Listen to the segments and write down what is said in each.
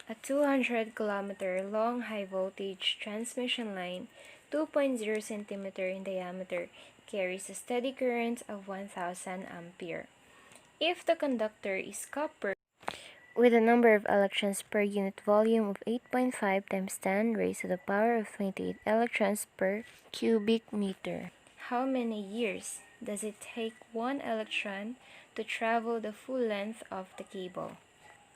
A 200-kilometer long high-voltage transmission line, 2.0 cm in diameter, carries a steady current of 1000 ampere. If the conductor is copper, with a number of electrons per unit volume of 8.5 times 10 raised to the power of 28 electrons per cubic meter, how many years does it take one electron to travel the full length of the cable?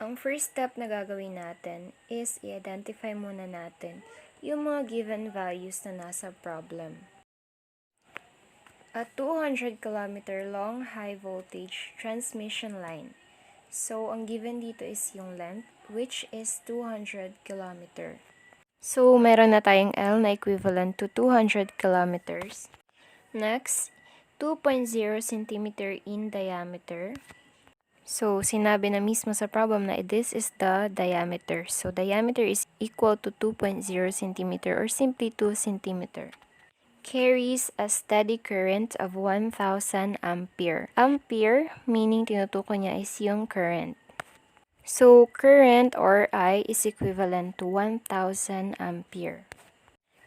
Ang first step na gagawin natin is i-identify muna natin yung mga given values na nasa problem. A 200-kilometer long high-voltage transmission line. So, ang given dito is yung length, which is 200 kilometer. So, meron na tayong L na equivalent to 200 kilometers. Next, 2.0 cm in diameter. So, sinabi na mismo sa problem na this is the diameter. So, diameter is equal to 2.0 cm or simply 2 cm. Carries a steady current of 1000 ampere. Ampere, meaning tinutukoy niya is yung current. So, current or I is equivalent to 1000 ampere.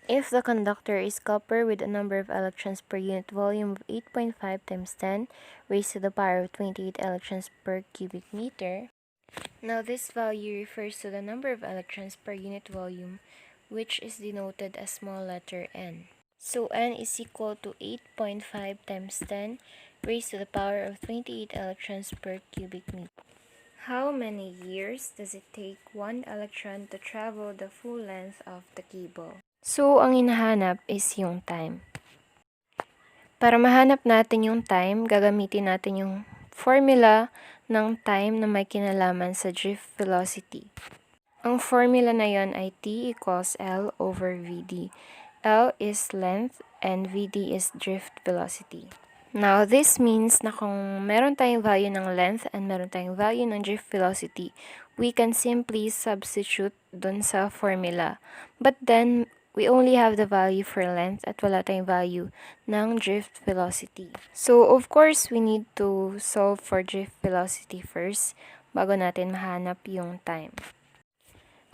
If the conductor is copper with a number of electrons per unit volume of 8.5 times 10 raised to the power of 28 electrons per cubic meter, now this value refers to the number of electrons per unit volume, which is denoted as small letter n. So n is equal to 8.5 times 10 raised to the power of 28 electrons per cubic meter. How many years does it take one electron to travel the full length of the cable? So, ang hinahanap is yung time. Para mahanap natin yung time, gagamitin natin yung formula ng time na may kinalaman sa drift velocity. Ang formula na yon ay T equals L over VD. L is length and VD is drift velocity. Now, this means na kung meron tayong value ng length and meron tayong value ng drift velocity, we can simply substitute dun sa formula. But then, we only have the value for length at wala tayong value ng drift velocity. So, of course, we need to solve for drift velocity first bago natin mahanap yung time.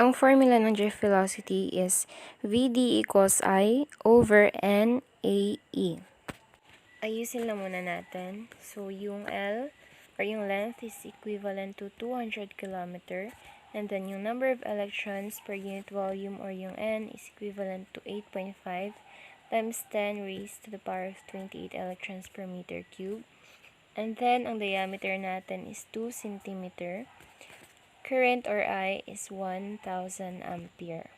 Ang formula ng drift velocity is VD equals I over NAE. Ayusin lang muna natin. So, yung L or yung length is equivalent to 200 kilometer. And then, yung number of electrons per unit volume or yung N is equivalent to 8.5 times 10 raised to the power of 28 electrons per meter cube. And then, ang diameter natin is 2 cm. Current or I is 1000 ampere.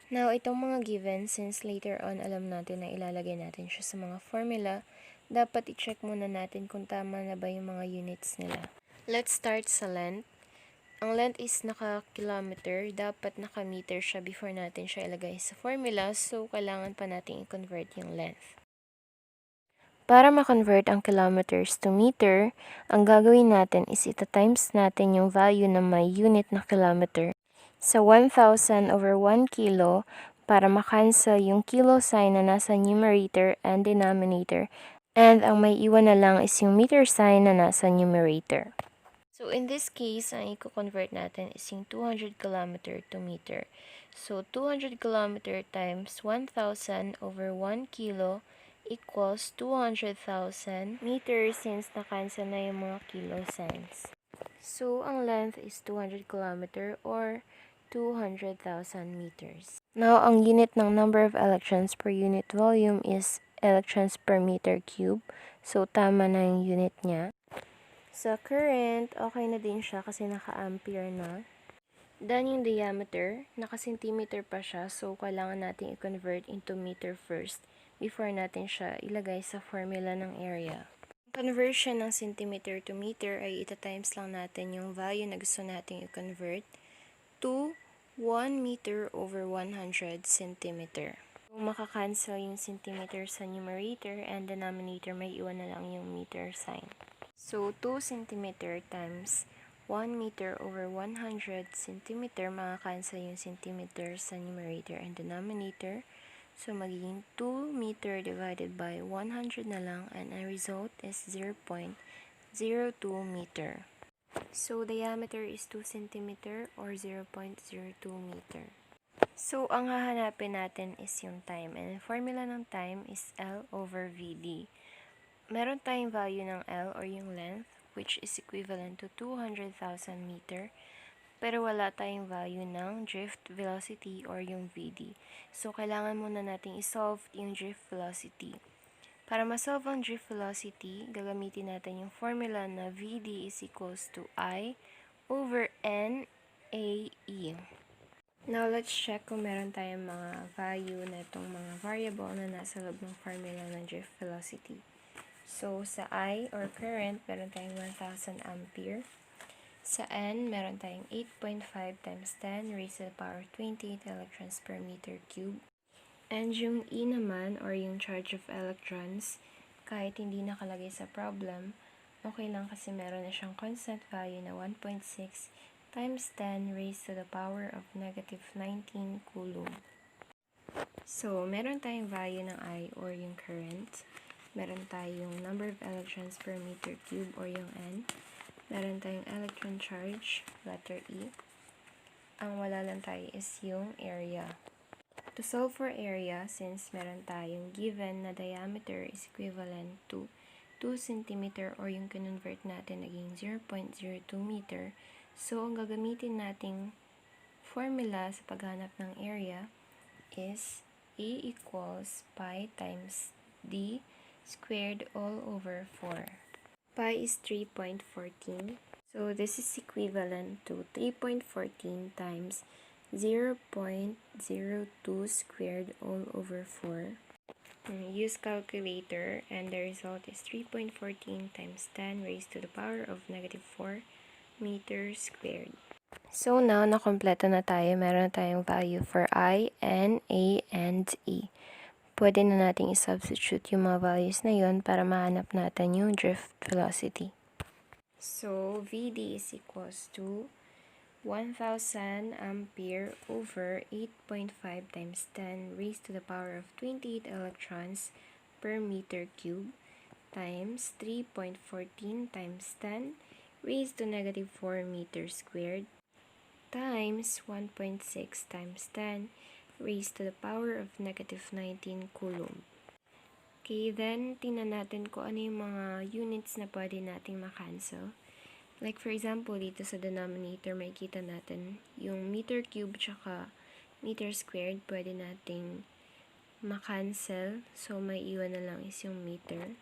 Now, itong mga given, since later on alam natin na ilalagay natin siya sa mga formula, dapat i-check muna natin kung tama na ba yung mga units nila. Let's start sa length. Ang length is naka-kilometer, dapat naka-meter siya before natin siya ilagay sa formula, so kailangan pa natin i-convert yung length. Para ma-convert ang kilometers to meter, ang gagawin natin is ita-times natin yung value ng may unit na kilometer sa 1000 over 1 kilo para ma-cancel yung kilo sign na nasa numerator and denominator, and ang may iwan na lang is yung meter sign na nasa numerator. So, in this case, ang i-convert natin is yung 200 kilometer to meter. So, 200 kilometer times 1,000 over 1 kilo equals 200,000 meters since na-cancel na yung mga kilo signs. So, ang length is 200 kilometer or 200,000 meters. Now, ang unit ng number of electrons per unit volume is electrons per meter cube. So, tama na yung unit niya. Sa current, okay na din siya kasi naka-ampere na. Then yung diameter, naka-centimeter pa siya, so kailangan natin i-convert into meter first before natin siya ilagay sa formula ng area. Conversion ng centimeter to meter ay ita-times lang natin yung value na gusto natin i-convert to 1 meter over 100 centimeter. So, makakancel yung centimeter sa numerator and denominator may iwan na lang yung meter sign. So, 2 cm times 1 meter over 100 cm, makakancel yung centimeter sa numerator and denominator. So, magiging 2 meter divided by 100 na lang, and ang result is 0.02 meter. So, diameter is 2 cm or 0.02 meter. So, ang hahanapin natin is yung time. And the formula ng time is L over VD. Meron tayong value ng L or yung length, which is equivalent to 200,000 meter. Pero wala tayong value ng drift velocity or yung VD. So, kailangan muna nating isolve yung drift velocity. Para ma-solve ang drift velocity, gagamitin natin yung formula na VD is equals to I over NAE. Now, let's check kung meron tayong mga value na itong mga variable na nasa loob ng formula ng drift velocity. So, sa I or current, meron tayong 1,000 ampere. Sa N, meron tayong 8.5 times 10 raised to the power of 28 electrons per meter cube. And yung E naman, or yung charge of electrons, kahit hindi nakalagay sa problem, okay lang kasi meron na siyang constant value na 1.6 times 10 raised to the power of negative 19 coulomb. So, meron tayong value ng I, or yung current. Meron tayong number of electrons per meter cube, or yung N. Meron tayong electron charge, letter E. Ang wala lang tayo is yung area. To solve for area, since meron tayong given na diameter is equivalent to 2 cm or yung convert natin naging 0.02 meter, so ang gagamitin nating formula sa paghanap ng area is A equals pi times D squared all over 4. Pi is 3.14. So this is equivalent to 3.14 times 0.02 squared all over 4. Use calculator, and the result is 3.14 times 10 raised to the power of negative 4 meters squared. So now, nakompleto na tayo. Meron na tayong value for I, N, A, and E. Pwede na natin i-substitute yung mga values na yun para mahanap natin yung drift velocity. So, VD is equals to 1,000 ampere over 8.5 times 10 raised to the power of 28 electrons per meter cube times 3.14 times 10 raised to negative 4 meters squared times 1.6 times 10 raised to the power of negative 19 coulomb. Okay, then tingnan natin kung ano yung mga units na pwede nating makancel. Like for example, dito sa denominator, makikita natin yung meter cube tsaka meter squared, pwede nating makancel. So, may iwan na lang is yung meter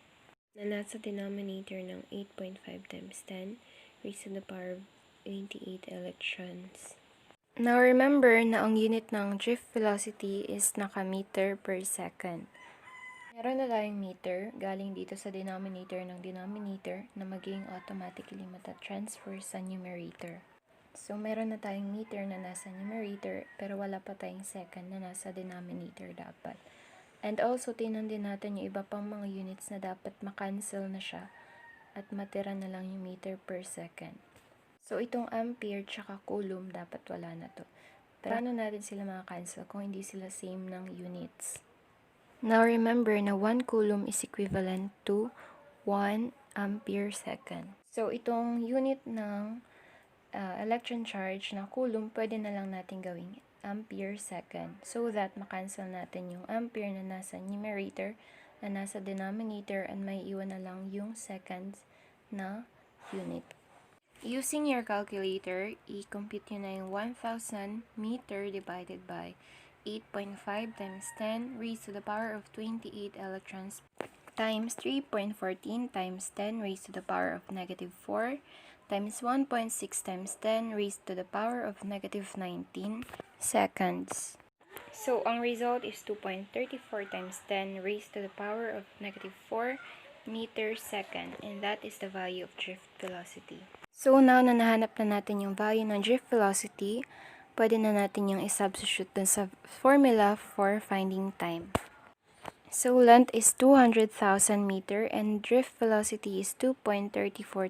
na nasa denominator ng 8.5 times 10 raised to the power of 28 electrons. Now, remember na ang unit ng drift velocity is naka-meter per second. Meron na tayong meter galing dito sa denominator ng denominator na maging automatically matatransfer sa numerator. So, meron na tayong meter na nasa numerator pero wala pa tayong second na nasa denominator dapat. And also, tinan din natin yung iba pang mga units na dapat makancel na siya at matira na lang yung meter per second. So, itong ampere tsaka coulomb dapat wala na to. Pero paano natin sila makacancel kung hindi sila same ng units? Now, remember na 1 coulomb is equivalent to 1 ampere second. So, itong unit ng electron charge na coulomb, pwede na lang natin gawing ampere second so that makancel natin yung ampere na nasa numerator na nasa denominator and may iwan na lang yung seconds na unit. Using your calculator, i-compute nyo na yung 1,000 meter divided by 8.5 times 10 raised to the power of 28 electrons times 3.14 times 10 raised to the power of negative 4 times 1.6 times 10 raised to the power of negative 19 seconds. So, ang result is 2.34 times 10 raised to the power of negative 4 meters second, and that is the value of drift velocity. So, now na nahanap na natin yung value ng drift velocity, pwede na natin yung i-substitute dun sa formula for finding time. So, length is 200,000 meter and drift velocity is 2.34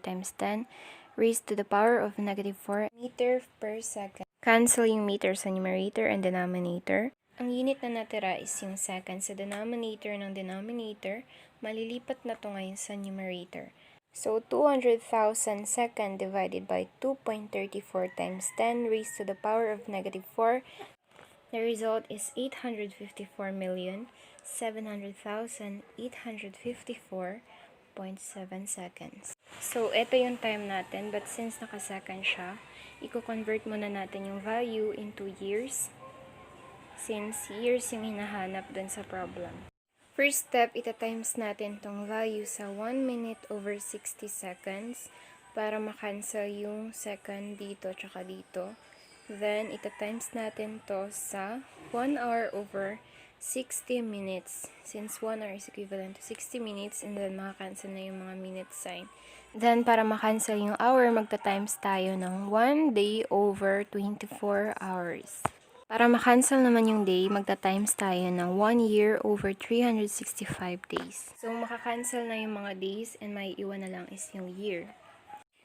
times 10 raised to the power of negative 4 meter per second. Cancel yung meter sa numerator and denominator. Ang unit na natira is yung second sa denominator ng denominator. Malilipat na to ngayon sa numerator. So 200,000 second divided by 2.34 times 10 raised to the power of -4. The result is 854,700,854.7 seconds. So, ito yung time natin, but since naka-second siya, i-convert muna natin yung value into years, since years yung hinahanap dun sa problem. First step, ita-times natin tong value sa 1 minute over 60 seconds para makancel yung second dito tsaka dito. Then, ita-times natin to sa 1 hour over 60 minutes. Since 1 hour is equivalent to 60 minutes, and then makakancel na yung mga minute sign. Then, para makancel yung hour, magta-times tayo ng 1 day over 24 hours. Para makancel naman yung day, magta-times tayo ng 1 year over 365 days. So, makakancel na yung mga days, and may iwan na lang is yung year.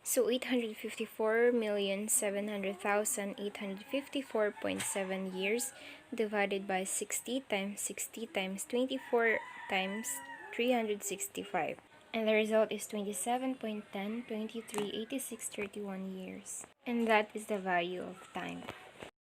So, 854,700,854.7 years divided by 60 times 60 times 24 times 365. And the result is 27.10, 23, 86, 31 years. And that is the value of time.